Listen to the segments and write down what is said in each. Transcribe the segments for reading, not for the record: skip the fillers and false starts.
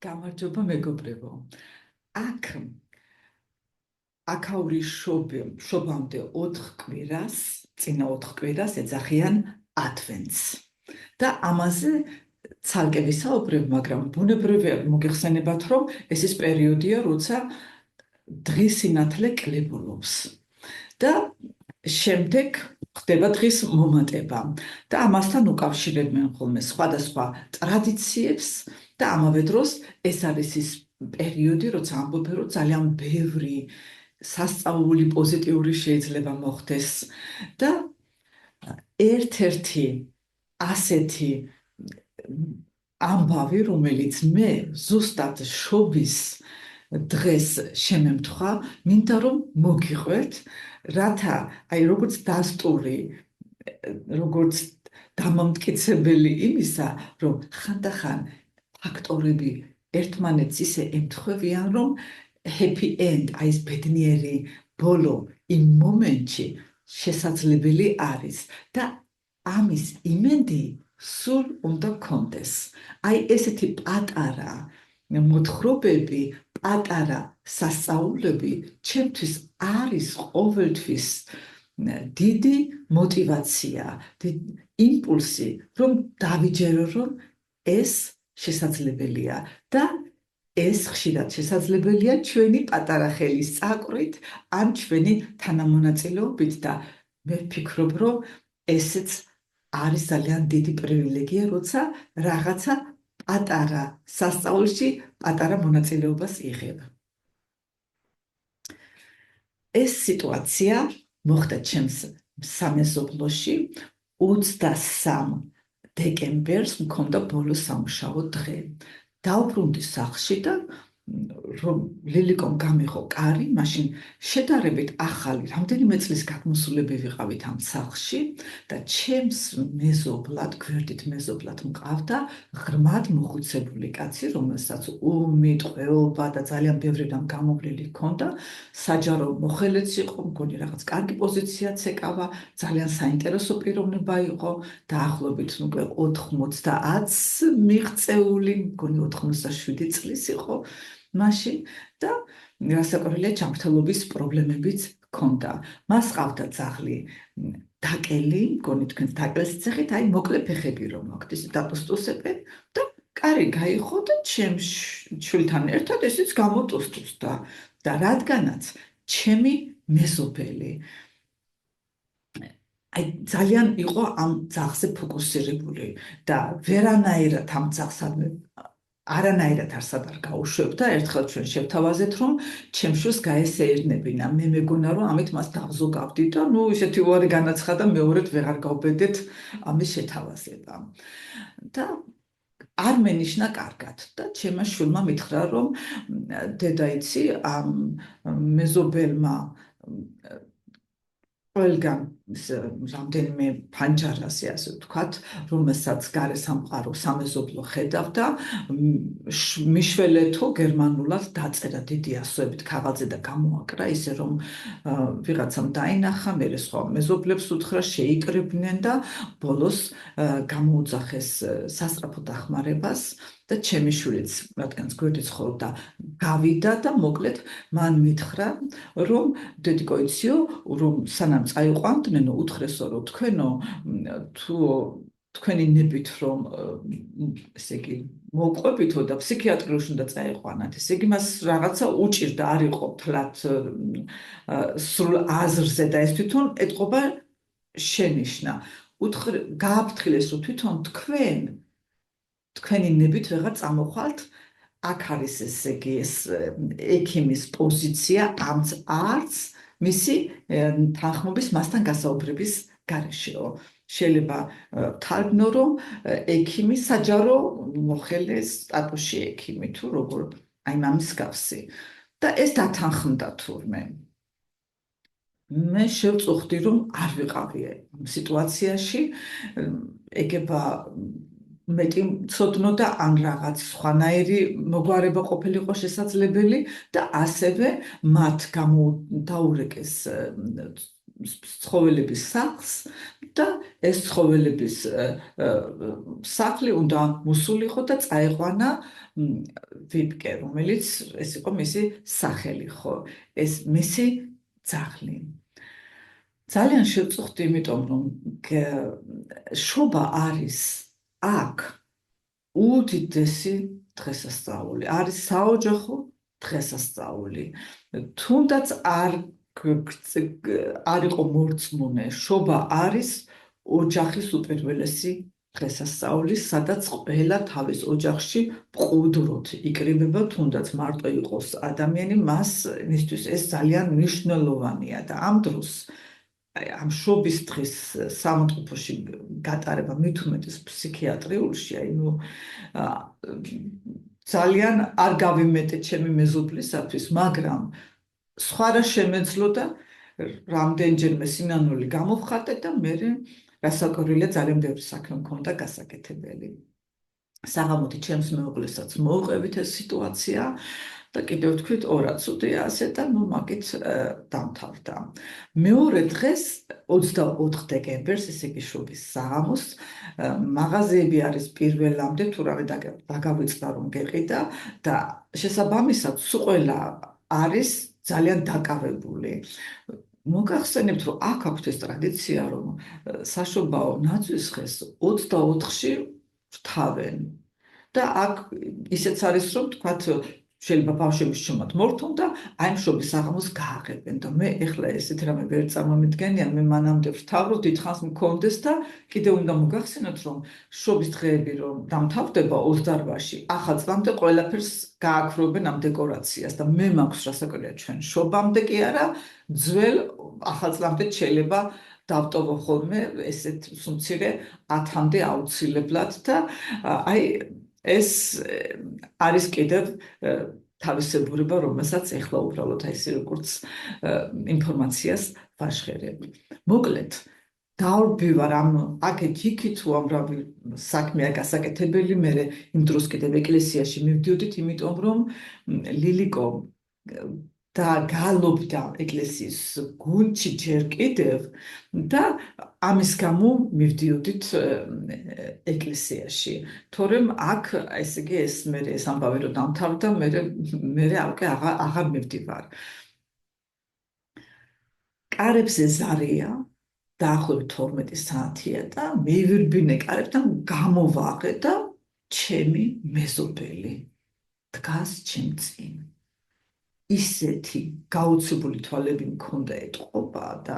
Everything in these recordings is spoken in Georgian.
გამარჯობა მეგობრებო. აქაური შობამდე 4 კვირას, წინა 4 კვირას ეძახიან ადვენტს. და ამაზე ცალკე ვისაუბრებ, მაგრამ ბუნებრივია მოგეხსენებათ, რომ ეს ის პერიოდია, როცა დღის სინათლე კლებულობს. და შემდეგ ხდება დღის მომატება და ამასთან უკავშირებენ ხოლმე სხვადასხვა ტრადიციებს და ამავე დროს ეს არის ის პერიოდი, როცა ამბობენ, რომ ძალიან ბევრი სასწაული პოზიტიური შეიძლება მოხდეს და ერთ-ერთი ასეთი ამბავი, რომელიც მე ზუსტად შობის დღეს შემემთხვა, მინდა რომ მოგიყვეთ, რათა როგორც დასტური, როგორც დამამტკიცებელი იმისა, რომ ხანდახან ფაქტორები ერთმანეთს ისე ემთხვევიან, რომ happy end, ეს ბედნიერი ბოლო იმ მომენტში შესაძლებელი არის და ამის იმედი სულ უნდა გქონდეს. ესეთი პატარა მოთხრობები, პატარა სასწაულები ჩემთვის არის ყოველთვის დიდი მოტივაცია, იმპულსი, რომ დავიჯერო, რომ ეს შესაძლებელია და ეს ხშირად შესაძლებელია ჩვენი პატარა ხელის წაყრით ან ჩვენი თანამონაწილეობით და მე ვფიქრობ, რომ ესეც არის ძალიან დიდი პრივილეგია, როცა რაღაცა პატარა სასწაულში პატარა მონაწილეობას იღებ. ეს სიტუაცია მოხდა ჩემს სამეზობლოში 23 დეკემბერს მქონდა ბოლო სამუშაო დღე. დავბრუნდი სახლში და რომ ლილიკომ გამიღო კარი, მაშინ შედარებით ახალი, რამდენიმე წლის გადმოსულები ვიყავით ამ სახლში და ჩემს მეზობლად, გვერდით მეზობლად მყავდა ღრმად მოხუცებული კაცი, რომელსაც ომი, ტყვეობა და ძალიან ბევრი რამ გამოვლილი ჰქონდა, საჯარო მოხელეც იყო, მგონი რაღაც კარგი პოზიციაც ეკავა, ძალიან საინტერესო პიროვნება იყო, დაახლოებით 90-ს მიღწეული, მგონი 87 წლის იყო მაშინ და რასაკვირველია ჯანმრთელობის პრობლემებიც ჰქონდა. მას ყავდა ძაღლი დაკელი, მგონი თქვენ დაკელს იცეხით, მოკლე ფეხები რომ აქვთ, ისე დატოსტოსებენ და კარი გაიხო და ჩემს შვილთან ერთად ესეც გამოტოსტოსდა და რადგანაც ჩემი მეზობელი ძალიან იყო ამ ძაღლზე ფოკუსირებული და ვერანაირად ამ ძაღლს არანაირად არსად არ გაუშვებდა, ერთხელ ჩვენ შევთავაზეთ, რომ ჩემს შვილს გაესეირნებინა. მე მეგონა, რომ ამით მას დავზოგავდი და ისეთი უარი განაცხადა, მეორედ ვეღარ გავბედეთ ამის შეთავაზება. და არ მენიშნა კარგად და ჩემმა შვილმა მითხრა, რომ დედა იცი, ამ მეზობელმა ყველგან რამდენიმე ფანჯარაზე, ასე ვთქვათ, რომელსაც გარესამყარო სამეზობლო ხედავდა, მიშველეთო გერმანულად დაწერა დიდი ასოებით ქაღალდზე და გამოაკრა, ისე რომ ვიღაცამ დაინახა, მერე სხვა მეზობლებს უთხრა, შეიკრიბნენ და ბოლოს გამოუძახეს სასწრაფო დახმარებას და ჩემი შვილიც, რადგან გვერდით ცხოვრობდა, გავიდა და მოკლედ მან მითხრა, რომ დედიკო იციო, რომ სანამ წაიყვანდნენ, უთხრესო, რომ თქვენო თუ თქვენი ნებით რომ ესე იგი მოუყვებითო და ფსიქიატრიაში უნდა წაიყვანათ, ესე იგი მას რაღაცა უჭირდა, არ იყო თლათ სრულ აზრზე და ეს თვითონ ეტყობა შენიშვნა. გააფრთხილეს, რომ თვითონ თქვენი ნებით ვეღარ წამოხვალთ, აქ არის ესე იგი ეს ექიმის პოზიცია, არც მისი თანხმობის მასთან გასაუბრების გარეშეო. შეიძლება თარგმნო, რომ ექიმი საჯარო მოხელეს სტატუსში ექიმი თუ როგორ მამის გავსი. და ეს დათანხმდა თურმე. მე შევწუხდი, რომ არ ვიყავი სიტუაციაში, ეგება მეტი ცოდნო და ან რაღაც სხვანაირი მოგვარება ყოფილიყო შესაძლებელი და ასევე მათ დაურეკეს ცხოველების სახლს და ეს ცხოველების სახლი უნდა მოსულიყო და წაეყვანა ვიპკე, რომელიც ეს იყო მისი სახელი, ხო, ეს მისი ძაღლი. ძალიან შევწუხდი, იმიტომ რომ შობა არის აქ უდიდესი დღესასწაული, არის საოჯახო დღესასწაული. თუნდაც არ იყო მორწმუნე, შობა არის ოჯახის უპირველესი დღესასწაული, სადაც ყველა თავის ოჯახში მყუდროდ იკრიბება, თუნდაც მარტო იყოს ადამიანი, მისთვის ეს ძალიან მნიშვნელოვანია და ამ დროს ამ შობის დღის სამწყობოში გატარება მით უმეტეს ფსიქიატრიულში, ძალიან არ გავიმეტე ჩემი მეზობლისათვის, მაგრამ სხვა რა შემეძლო და რამდენჯერმე სინანული გამოვხატე და მე რასაკვირველია ძალიან ბევრი საქმე მქონდა გასაკეთებელი. საღამოთი ჩემს მეუღლესაც მოვყევით ეს სიტუაცია და კიდევ თქვით 2 წუთია ასე და მაგით დამთავრდა. მეორე დღეს 24 დეკემბერს, ესე იგი შობის საღამოს, მაღაზიები არის პირველამდე თუ რამე დაგავიწყდა რომ გეყიდა და შესაბამისად სულ ყველა არის ძალიან დაკავებული. მოგახსენებთ, რომ აქ აქვთ ეს ტრადიცია, რომ საშობაო ნაძვის დღეს 24-ში რთავენ და აქ ისეც არის, რომ თქვათ შეიძლება ბავშვების შრომად მორთონ და აი შობის საღამოს გააღებენ და მე ეხლა ესეთ რამე ვერ წარმომიდგენია, მე მანამდე ვრთავრობ, დიდხანს მქონდეს და კიდევ უნდა მოგახსენოთ, რომ შობის დღეები რომ დამთავრდება 28-ში, ახალ წლამდე ყველაფერს გააქრობენ ამ დეკორაციას და მე მაქვს რასაკვირველია ჩვენ შობამდე კი არა, ძველ ახალ წლამდე შეიძლება დავტოვო ხოლმე ესეთ მცირე 10-მდე აუცილებლად და აი ეს არის კიდევ თავისებურება, რომელსაც ეხლა უბრალოდ ესე როგორც ინფორმაციას ვაშხერებ. მოკლედ, დავბივარ ამ აქეთ-იქით უამრავი საქმეა გასაკეთებელი, მე იმ დროს კიდევ ეკლესიაში მივდიოდით, იმიტომ რომ ლილიკო და გალობდა ეკლესიის გუნდში ჯერ კიდევ და ამის გამო მივდიოდით ეკლესიაში. თორემ აქ ესე იგი ეს მე ეს ამბავი რომ დამთავრდა, მე აღარ მივდივარ. კარებზე ზარია, დაახლოებით 12 საათია და მივირბინე კარებთან, გამოვაღე და ჩემი მეზობელი დგას ჩემ წინ. ისეთი გაუცებული თვალები მქონდა ეტყობა და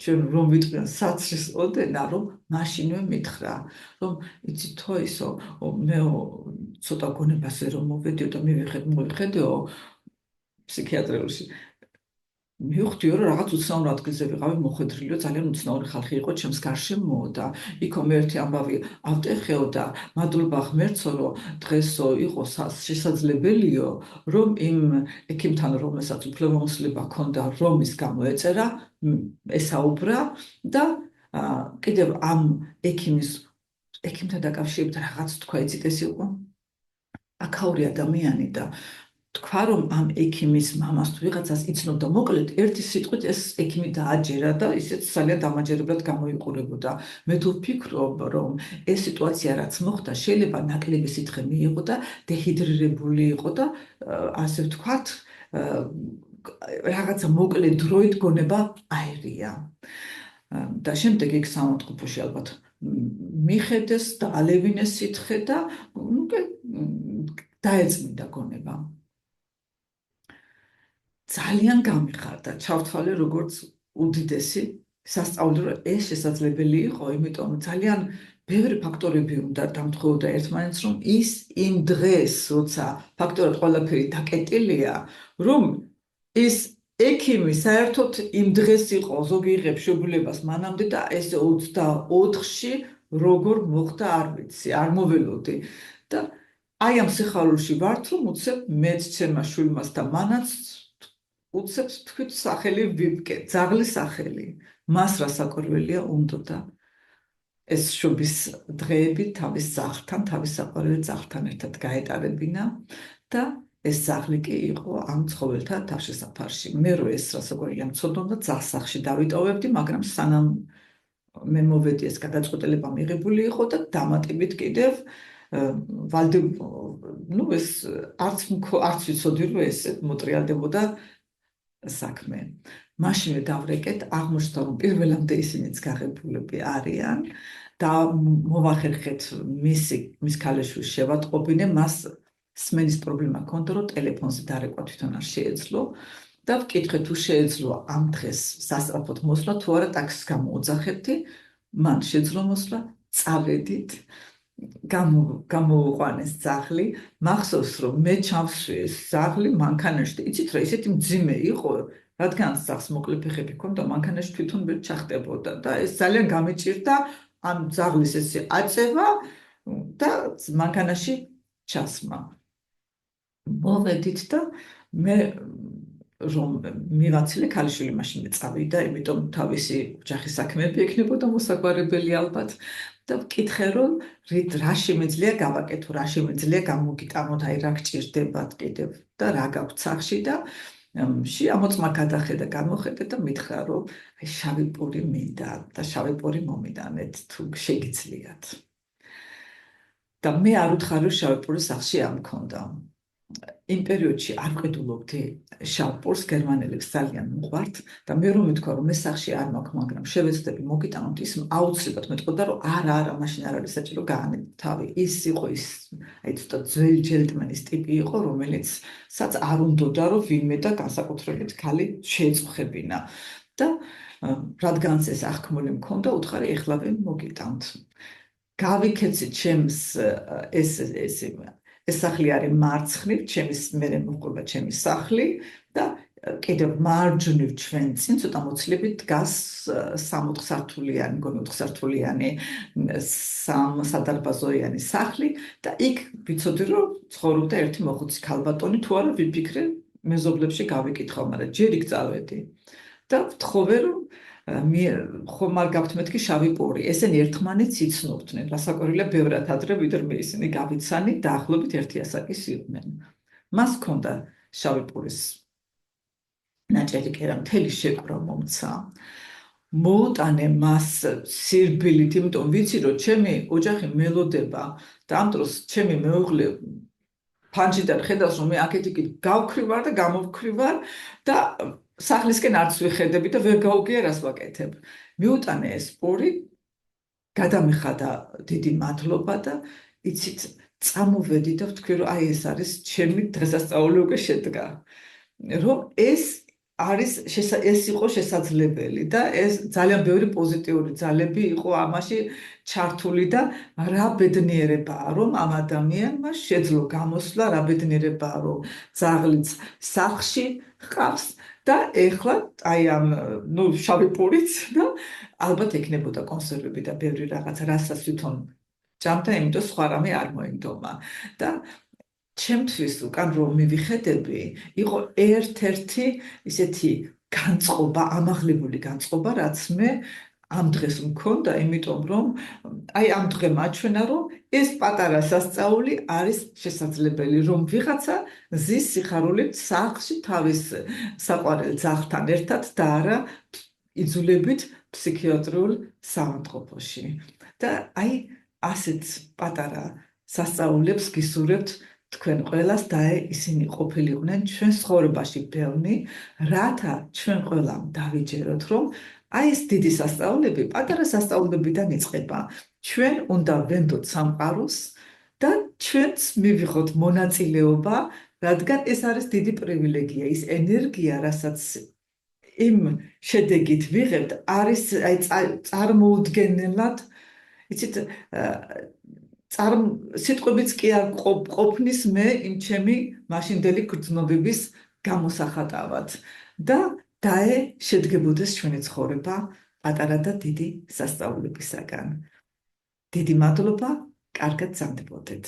ჩვენ რომ ვიტყვიან საცრის ოდენა, რომ მაშინვე მითხრა, რომ იცი თოისო, მე ცოტა გონებაზე რომ მოვედიო და მივიხედეო ფსიქიატრიულში. მივხვდიო, რომ რაღაც უცნაურ ადგილზე ვიყავი მოხვედრილიო, ძალიან უცნაური ხალხი იყო ჩემს გარშემო და იქო მე ერთი ამბავი ავტეხეო და მადლობა ღმერთსო, რომ დღესო იყო შესაძლებელიო, რომ იმ ექიმთან, რომელსაც უფლებამოსილება ჰქონდა, რომ ის გამოეწერა, ესაუბრა და კიდევ ამ ექიმთან დაკავშირებით რაღაც თქვა, იცით ეს იყო აქაური ადამიანი და თქვა, რომ ამ ექიმის მამას თუ ვიღაცას იცნობდა, მოკლედ ერთი სიტყვით ეს ექიმი დააჯერა და ისეც ძალიან დამაჯერებლად გამოიყურებოდა. მე თუ ვფიქრობ, რომ ეს სიტუაცია რაც მოხდა, შეიძლება ნაკლები სითხე მიიღო და დეჰიდრირებული იყო და ასე ვთქვათ, რაღაცა მოკლე დროით გონება აერია. და შემდეგ იქ სამავთყოფოში ალბათ მიხედეს და ალევინეს სითხე და დაეწმინდა გონება. ძალიან გამიხარდა, ჩავთვალე როგორც უდიდესი სასწაული, რომ ეს შესაძლებელი იყო, იმიტომ ძალიან ბევრი ფაქტორები უნდა დამთხოვოდა ერთმანეთს, რომ ის იმ დღეს, როცა ფაქტორად ყველაფერი დაკეტილია, რომ ის ექიმი საერთოდ იმ დღეს იყო, ზოგი იღებს შეუძლებას მანამდე და ეს 24-ში როგორ მოხდა არ ვიცი, არ მოველოდი და აი ამ სიხარულში ვართ, რომ უცებ მეც ჩემმა შვილმას და მანაც უცებ თქვით სახელი ვიპკე, ძაღლის სახელი. მას რასაკვირველია უნდოდა ეს შობის დღეები თავის ძაღლთან, თავის საყვარელ ძაღლთან ერთად გაეტარებინა და ეს ძაღლი კი იყო ამ ცხოველთა თავშესაფარში. მე რო ეს რასაკვირია მცოდნობდა ძაღლსახში დავიტოვებდი, მაგრამ სანამ მე მოვედი ეს გადაწყვეტილება მიღებული იყო და დამატებით კიდევ ეს არც ვიცოდი რომ ეს მოტრიალდებოდა საქმე. მაშინვე დავრეკეთ, აღმოჩნდა რომ პირველამდე ისინიც გაღებულები არიან და მოვახერხეთ მის ქალიშვილს შევატყობინე, მას სმენის პრობლემა ჰქონდა, რომ ტელეფონზე დარეკვა თვითონ არ შეეძლო და ვკითხე თუ შეეძლო ამ დღეს სასწრაფოდ მოსვლა, თუ არა ტაქსის გამოუძახებდი, მან შეძლო მოსვლა, წავედით, გამოვიყვანეს ძაღლი, მახსოვს რომ მე ჩავსვი ეს ძაღლი მანქანაში, იცით რა, ისეთი მძიმე იყო, რადგან ძაღლს მოკლე ფეხები ჰქონდა, მანქანაში თვითონ ვერ ჩახტებოდა და ეს ძალიან გამიჭირდა ამ ძაღლის ესე აწევა და მანქანაში ჩასმა. მოვედით და მე რომ მივაცილე, ქალიშვილი მაშინვე წავიდა, იმიტომ თავისი ოჯახის საქმეები ექნებოდა მოსაგვარებელი ალბათ და ვკითხე რომ რა შემეძლია გავაკეთო, რა შემეძლია გამოგიტანოთ, აი რა გჭირდებათ კიდევ და რა გაქვთ სახში და ამოწმა გადახედა, გამოხედე და მითხრა რომ აი შავი პური მინდა და შავი პური მომიდანეთ თუ შეგიძლიათ. და მე არ ვუთხარი რომ შავი პური სახში არ მქონდა. იმ პერიოდში არ ვყიდულობდი შავ პურს, გერმანელებს ძალიან მიყვართ და მე რომ მithქვა რომ მე სახში არ მაქვს, მაგრამ შევეცდები მოგიტანოთ, ის აუცილებლად მეტყოდა რომ არა, მაშინ არ არის საჭირო გაანებო თავი. ის იყო ის აი ცოტა ძველი ჯენტლმენის ტიპი იყო, რომელიცაც არ უნდოდა რომ ვინმე და განსაკუთრებით ქალი შეეწუხებინა და რადგანაც ეს აღქმული მქონდა, უთხარი ეხლავე მოგიტანთ. გავიქეცი ჩემს ეს სახლი არის მარცხნივ, მე მოყვება ჩემი სახლი და კიდევ მარჯვნივ ჩვენ წინ ცოტა მოცილებით დგას 3-4 სართულიანი, მგონი 4 სართულიანი სადარბაზოიანი სახლი და იქ ვიცოდი რომ ცხოვრობდა ერთი მოხუცი ქალბატონი, თუ არა ვიფიქრე მეზობლებში გავიკითხავ, მაგრამ ჯერ იქ წავედი და ვთხოვე რომ ხომ არ გაქვთ მეთქი შავი პური, ესენი ერთმანეთს იცნობდნენ, რასაკვირველია ბევრად ადრე ვიდრე ისინი გავიცანი, დაახლოებით 1 ასაკის იყვნენ. მას ჰქონდა შავი პურის ნაჭერი კერა, მთელი შეკვრა მომცა. მოუტანე მას სირბილით, იმიტომ ვიცი რომ ჩემი ოჯახი მელოდება და ამ დროს ჩემი მეუღლე ფანჯიდან ხედავს რომ მე აქეთ-იქით გავქრივარ და გამოვქრივარ და სახლისკენ არც ვიხედები და ვერ გაუგია რას ვაკეთებ. მიუტანე ეს პური, გადამეხადა დიდი მადლობა და იცით წამოვედი და ვთქვი რომ აი ეს არის ჩემი დღესასწაული უკვე შედგა. რომ ეს იყო შესაძლებელი და ეს ძალიან ბევრი პოზიტიური ძალები იყო ამაში ჩართული და რა ბედნიერებაა რომ ამ ადამიანმა შეძლო გამოსვლა, რა ბედნიერებაა რომ ძაღლიც სახლში ჰყავს და ეხლა აი ამ შავი პურიც და ალბათ ექნებოდა კონსერვები და ბევრი რაღაც, რასაც თვითონ ჭამდა, იმიტომ სხვა რამე არ მოინდომა და ჩემთვის უკან რომ მივიხედები, იყო ერთ-ერთი ისეთი განწყობა, ამაღლებული განწყობა, რაც მე ამ დღეს მქონდა, იმიტომ რომ აი ამ დღე მაჩვენა რომ ეს პატარა სასწაული არის შესაძლებელი, რომ ვიღაცა ზის სიხარულით სახლში თავის საყვარელ ძაღლთან ერთად და არა იძულებით ფსიქიატრიულ საავადმყოფოში. და აი ასეთ პატარა სასწაულებს გისურვებთ თქვენ ყველას და ისინი ყოფილიყვნენ ჩვენ ცხოვრებაში ბევრი, რათა ჩვენ ყველამ დავიჯეროთ, რომ აი ეს დიდი სასწაულები პატარა სასწაულებიდან იწყება. ჩვენ უნდა ვენდოთ სამყაროს და ჩვენც მივიღოთ მონაწილეობა, რადგან ეს არის დიდი პრივილეგია, ის ენერგია, რასაც იმ შედეგით ვიღებთ, არის აი წარმოუდგენელად, იცით, სიტყვებიც კი არ ყოფნის მე იმ ჩემი მაშინდელი გრძნობების გამოსახატავად და შედგებოდეს ჩვენი ცხოვრება პატარა და დიდი სასწაულებისაგან. დიდი მადლობა, კარგად გრძამდებოდეთ.